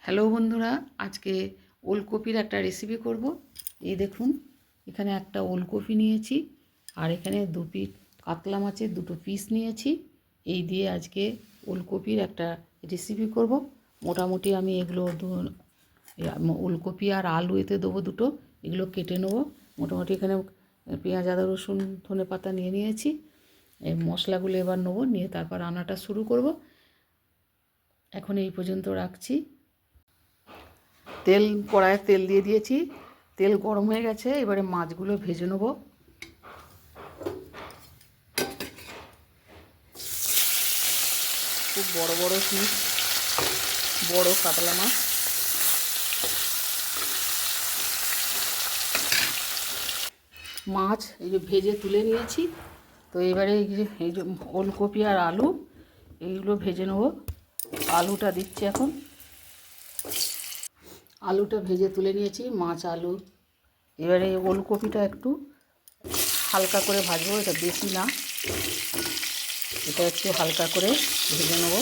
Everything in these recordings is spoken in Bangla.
হ্যালো বন্ধুরা, আজকে ওলকপির একটা রেসিপি করব। এই দেখুন, এখানে একটা ওলকপি নিয়েছি আর এখানে দু পিস কাতলা মাছের দুটো পিস নিয়েছি। এই দিয়ে আজকে ওলকপির একটা রেসিপি করব। মোটামুটি আমি এগুলো ওলকপি আর আলু এতে দেবো দুটো, এগুলো কেটে নেবো। মোটামুটি এখানে পেঁয়াজ, আদা, রসুন, ধনেপাতা নিয়ে নিয়েছি। এই মশলাগুলো এবার নেবো, নিয়ে তারপর রান্নাটা শুরু করব। এখন এই পর্যন্ত রাখছি। কড়াইয়ে তেল দিয়ে দিয়েছি, তেল গরম হয়ে গেছে। এবারে মাছগুলো ভেজে নেব। খুব বড় বড় পিস, বড় কাতলা মাছ। মাছ এই যে ভেজে তুলে নিয়েছি। তো এবারে এই যে ওলকপি আর আলু এইগুলো ভেজে নেব। আলুটা দিচ্ছি এখন। আলুটা ভেজে তুলে নিয়েছি, মাছ আলু। এবারে ওলকপিটা একটু হালকা করে ভাজবো, এটা বেশি না, এটা একটু হালকা করে ভেজে নেব।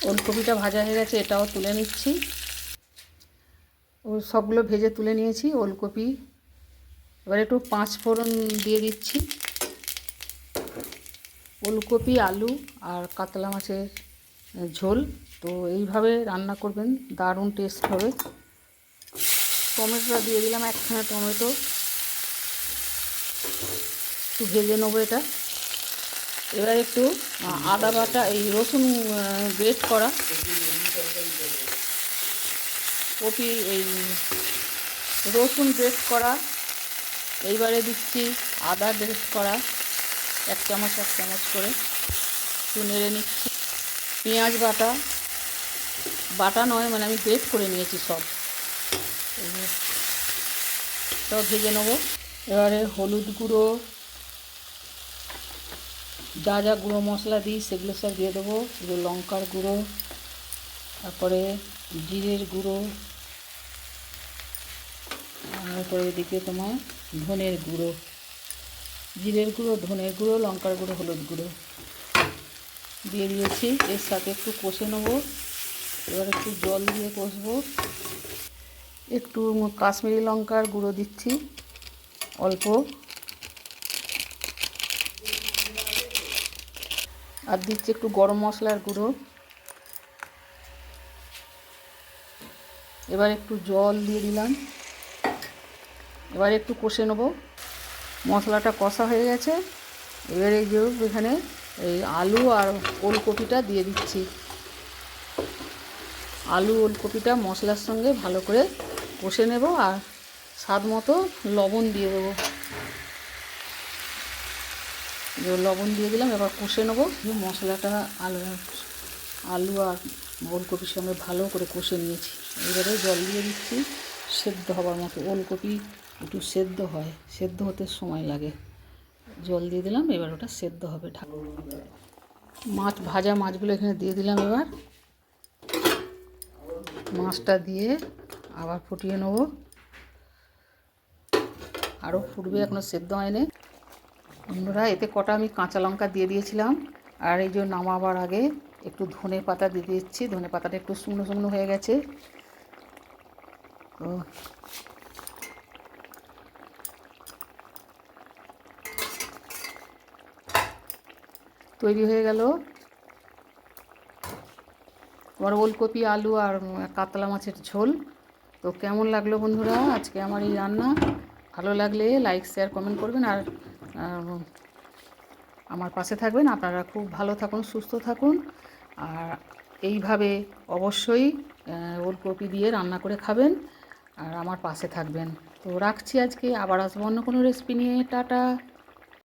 ওলকপিটা ভাজা হয়ে গেছে, এটাও তুলে নিচ্ছি। সবগুলো ভেজে তুলে নিয়েছি ওলকপি। এবার একটু 5 ফোড়ন দিয়ে দিচ্ছি। ওলকপি, আলু আর কাতলা মাছের ঝোল, তো এইভাবে রান্না করবেন, দারুণ টেস্ট হবে। টমেটোটা দিয়ে দিলাম, একখানা টমেটো। একটু ভেজে নেবো এটা। এবার একটু আদা বাটা, এই রসুন গ্রেট করা, কপি, এই রসুন গ্রেট করা। এইবারে দিচ্ছি আদা গ্রেট করা, 1 চামচ 1 চামচ করে। একটু নেড়ে নিচ্ছি। পেঁয়াজ বাটা, বাটা নয় মানে আমি গ্রেট করে নিয়েছি সব, সব ভেজে নেবো। এবারে হলুদ গুঁড়ো, যা যা গুঁড়ো মশলা দিই সেগুলো সব দিয়ে দেবো। এগুলো লঙ্কার গুঁড়ো, তারপরে জিরের গুঁড়ো, তারপরে এদিকে তোমার ধনের গুঁড়ো, জিরের গুঁড়ো, ধনের গুঁড়ো, লঙ্কার গুঁড়ো, হলুদ গুঁড়ো দিয়ে দিয়েছি। এর সাথে একটু কষে নেবো। এবার একটু জল দিয়ে কষবো। একটু কাশ্মীরি লঙ্কার গুঁড়ো দিচ্ছি অল্প, আর দিচ্ছি একটু গরম মশলার গুঁড়ো। এবার একটু জল দিয়ে দিলাম। এবার একটু কষে নেবো। মশলাটা কষা হয়ে গেছে। এবার এই যে এখানে এই আলু আর ওলকপিটা দিয়ে দিচ্ছি। আলু ওলকপিটা মশলার সঙ্গে ভালো করে কষে নেব, আর স্বাদ মতো লবণ দিয়ে দেবো। লবণ দিয়ে দিলাম, এবার কষে নেবো। মশলাটা আলু আর ওলকপির সঙ্গে ভালো করে কষে নিয়েছি। এবারে জল দিয়ে দিচ্ছি সেদ্ধ হবার মতো। ওলকপি একটু সেদ্ধ হয়, সেদ্ধ হতে সময় লাগে। জল দিয়ে দিলাম, এবার ওটা সেদ্ধ হবে। ভাজা মাছগুলো এখানে দিয়ে দিলাম। এবার মাছটা দিয়ে আবার ফুটিয়ে নেব। আরও ফুটবে, এখনও সেদ্ধ হয়নি। বন্ধুরা, এতে কটা আমি কাঁচা লঙ্কা দিয়ে দিয়েছিলাম, আর এই যে নামাবার আগে একটু ধনে পাতা দিয়ে দিচ্ছি। ধনে পাতাটা একটু শুকনো শুকনো হয়ে গেছে। তো তৈরি হয়ে গেল তোমার ওলকপি, আলু আর কাতলা মাছের ঝোল। তো কেমন লাগলো বন্ধুরা আজকে আমার এই রান্না? ভালো লাগলে লাইক, শেয়ার, কমেন্ট করবেন, আর আমার পাশে থাকবেন। আপনারা খুব ভালো থাকুন, সুস্থ থাকুন, আর এইভাবে অবশ্যই ওলকপি দিয়ে রান্না করে খাবেন, আর আমার পাশে থাকবেন। তো রাখছি আজকে, আবার আসবো অন্য কোনো রেসিপি নিয়ে। টাটা।